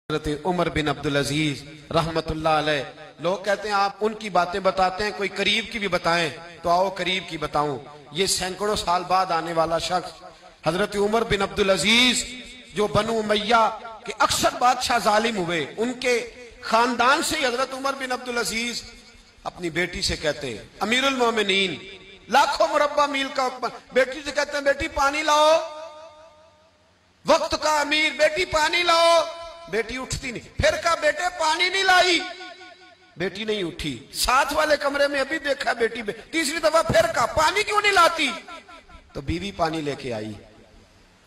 हज़रत उमर बिन अब्दुल अजीज रहमतुल्लाह अलैह। लोग कहते हैं आप उनकी बातें बताते हैं, कोई करीब की भी बताएं, तो आओ करीब की बताऊं। ये सैकड़ों साल बाद आने वाला शख्स हजरत उमर बिन अब्दुल अजीज, जो बनु उमैया के अक्सर बादशाह जालिम हुए, उनके खानदान से हजरत उमर बिन अब्दुल अजीज अपनी बेटी से कहते हैं, अमीरुल मोमिनीन, लाखों मुरब्बा मील का हुक्म, बेटी से कहते हैं बेटी पानी लाओ, वक्त का अमीर, बेटी पानी लाओ। बेटी उठती नहीं, फिर कहा बेटे पानी नहीं लाई, बेटी नहीं उठी। साथ वाले कमरे में अभी देखा बेटी, तीसरी दफा फिर कहा पानी क्यों नहीं लाती, तो बीवी पानी लेके आई।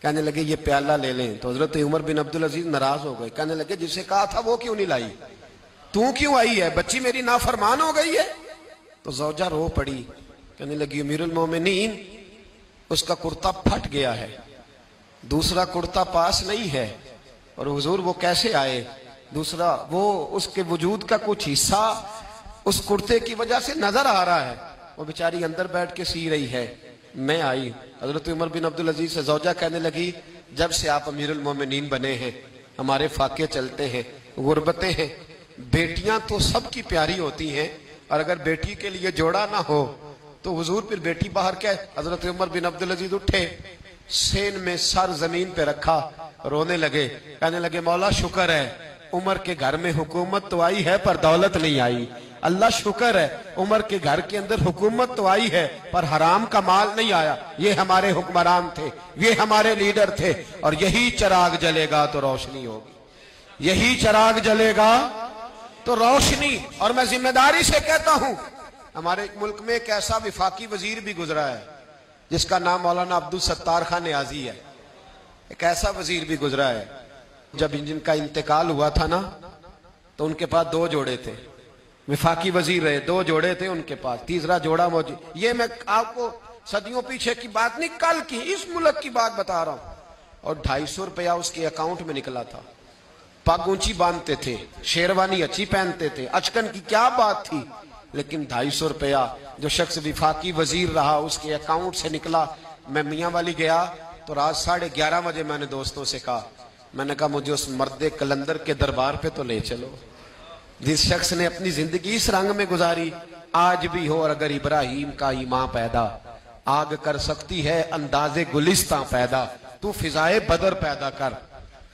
कहने लगे ये प्याला ले लें, तो हजरत उमर बिन अब्दुल अजीज नाराज हो गए। कहने लगे जिसे कहा था वो क्यों नहीं लाई, तू क्यों आई है, बच्ची मेरी नाफरमान हो गई है। तो जौजा रो पड़ी, कहने लगी अमीरुल मोमिनीन, उसका कुर्ता फट गया है, दूसरा कुर्ता पास नहीं है, और हुजूर वो कैसे आए, दूसरा वो उसके वजूद का कुछ हिस्सा उस कुर्ते की वजह से नजर आ रहा है, वो बेचारी अंदर बैठ के सी रही है, मैं आई। हजरत उमर बिन अब्दुल अजीज से जौजा कहने लगी जब से आप अमीरुल मोमिनीन बने हैं हमारे फाके चलते हैं, गुर्बतें हैं, बेटियां तो सबकी प्यारी होती हैं, और अगर बेटी के लिए जोड़ा ना हो तो हुजूर फिर बेटी बाहर क्या। हजरत उमर बिन अब्दुल अजीज उठे, सेन में सर जमीन पे रखा, रोने लगे, कहने लगे मौला शुक्र है उमर के घर में हुकूमत तो आई है पर दौलत नहीं आई। अल्लाह शुक्र है उमर के घर के अंदर हुकूमत तो आई है पर हराम का माल नहीं आया। ये हमारे हुक्मरान थे, ये हमारे लीडर थे, और यही चिराग जलेगा तो रोशनी होगी, यही चिराग जलेगा तो रोशनी। और मैं जिम्मेदारी से कहता हूं, हमारे मुल्क में एक ऐसा विफाकी वजीर भी गुजरा है जिसका नाम मौलाना अब्दुल सत्तार खान नियाजी है। एक ऐसा वजीर भी गुजरा है, जब जिनका इंतकाल हुआ था ना, तो उनके पास दो जोड़े थे, विफाकी वजीर रहे, दो जोड़े थे उनके पास, तीसरा जोड़ा मौजूद। ये मैं आपको सदियों पीछे की बात नहीं, कल की इस मुल्क की बात बता रहा हूं। और 250 रुपया उसके अकाउंट में निकला था। पग ऊंची बांधते थे, शेरवानी अच्छी पहनते थे, अचकन की क्या बात थी, लेकिन 250 रुपया जो शख्स विफाकी वजीर रहा उसके अकाउंट से निकला। मैं मियाँ वाली गया तो रात 11:30 बजे मैंने दोस्तों से कहा, मैंने कहा मुझे उस मर्दे कलंदर के दरबार पे तो ले चलो, जिस शख्स ने अपनी जिंदगी इस रंग में गुजारी। आज भी हो और अगर इब्राहिम का ईमान पैदा, आग कर सकती है अंदाजे गुलिस्तां पैदा, तू फिजाए बदर पैदा कर,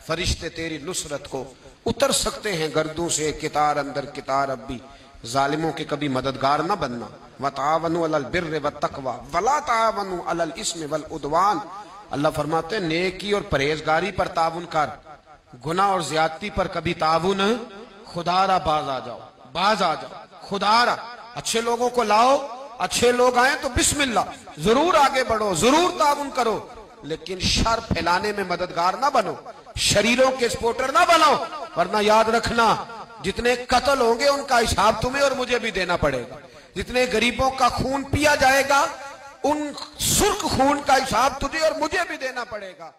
फरिश्ते तेरी नुसरत को उतर सकते हैं गर्दों से कितार अंदर कितार। अब भी जालिमों के कभी मददगार न बनना। वतावनु अलल बिर्र वत्तक़वा वला तावनु अलल इस्म वल उद्वान। अल्लाह फरमाते हैं नेकी और परहेजगारी पर ताउन कर, गुनाह और ज्यादती पर कभी ताउन। खुदारा बाज आ जाओ, बाज आ जाओ, खुदारा अच्छे लोगों को लाओ, अच्छे लोग आए तो बिस्मिल्लाह, जरूर आगे बढ़ो, जरूर ताउन करो, लेकिन शर फैलाने में मददगार ना बनो, शरीरों के सपोर्टर ना बनो, वरना याद रखना जितने कत्ल होंगे उनका हिसाब तुम्हें और मुझे भी देना पड़ेगा। जितने गरीबों का खून पिया जाएगा उन सुर्ख खून का हिसाब तुझे और मुझे भी देना पड़ेगा।